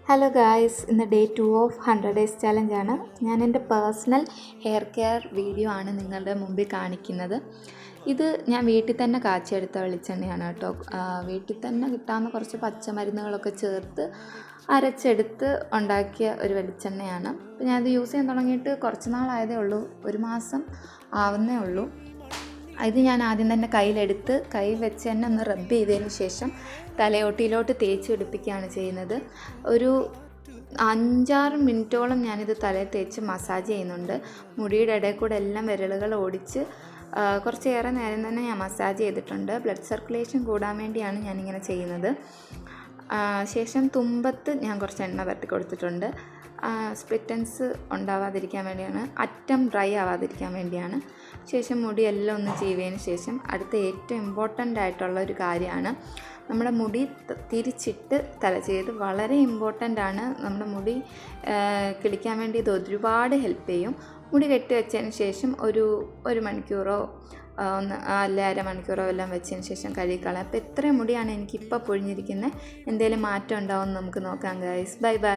Hello guys, ഇന്ന് day 2 of 100 days ചലഞ്ചാണ്. ഞാൻ എൻ്റെ പേഴ്സണൽ ഹെയർ കെയർ വീഡിയോ ആണ് നിങ്ങളുടെ മുമ്പിൽ കാണിക്കുന്നത്. ഇത് ഞാൻ വീട്ടിൽ തന്നെ കാച്ചിയെടുത്ത വെളിച്ചെണ്ണയാണ് കേട്ടോ. വീട്ടിൽ തന്നെ കിട്ടാവുന്ന കുറച്ച് പച്ചമരുന്നുകളൊക്കെ ചേർത്ത് അരച്ചെടുത്ത് ഉണ്ടാക്കിയ ഒരു വെളിച്ചെണ്ണയാണ്. അപ്പോൾ ഞാനത് യൂസ് ചെയ്യാൻ തുടങ്ങിയിട്ട് കുറച്ച് നാളായതേ ഉള്ളൂ, 1 മാസം ആവുന്നേ ഉള്ളൂ. ഇത് ഞാൻ ആദ്യം തന്നെ കയ്യിലെടുത്ത് കൈ വെച്ച് തന്നെ ഒന്ന് റബ്ബ് ചെയ്തതിന് ശേഷം തലയോട്ടിയിലോട്ട് തേച്ച് പിടിപ്പിക്കുകയാണ് ചെയ്യുന്നത്. ഒരു 5-6 മിനിറ്റോളം ഞാനിത് തലയിൽ തേച്ച് മസാജ് ചെയ്യുന്നുണ്ട്. മുടിയുടെ ഇടയിൽ കൂടെ എല്ലാം വിരലുകൾ ഓടിച്ച് കുറച്ചേറെ നേരം തന്നെ ഞാൻ മസാജ് ചെയ്തിട്ടുണ്ട്. ബ്ലഡ് സർക്കുലേഷൻ കൂടാൻ വേണ്ടിയാണ് ഞാനിങ്ങനെ ചെയ്യുന്നത്. ശേഷം തുമ്പത്ത് ഞാൻ കുറച്ച് എണ്ണ പരത്തി കൊടുത്തിട്ടുണ്ട്. സ്പ്ലിറ്റൻസ് ഉണ്ടാവാതിരിക്കാൻ വേണ്ടിയാണ്, അറ്റം ഡ്രൈ ആവാതിരിക്കാൻ വേണ്ടിയാണ്. ശേഷം മുടിയെല്ലാം ഒന്ന് ചീവിയതിന് ശേഷം അടുത്ത ഏറ്റവും ഇമ്പോർട്ടൻ്റ് ആയിട്ടുള്ള ഒരു കാര്യമാണ് നമ്മുടെ മുടി തിരിച്ചിട്ട് തല ചെയ്ത്. വളരെ ഇമ്പോർട്ടൻ്റ് ആണ്. നമ്മുടെ മുടി കിളിക്കാൻ വേണ്ടി ഇത് ഒരുപാട് ഹെൽപ്പ് ചെയ്യും. മുടി കെട്ടി വെച്ചതിന് ശേഷം ഒരു മണിക്കൂറോ അല്ല 1/2 മണിക്കൂറോ എല്ലാം വെച്ചതിന് ശേഷം കഴുകിക്കളയാം. അപ്പോൾ ഇത്രയും മുടിയാണ് എനിക്കിപ്പോൾ പൊഴിഞ്ഞിരിക്കുന്നത്. എന്തെങ്കിലും മാറ്റം ഉണ്ടാവുമെന്ന് നമുക്ക് നോക്കാം ഗൈസ്. Bye bye.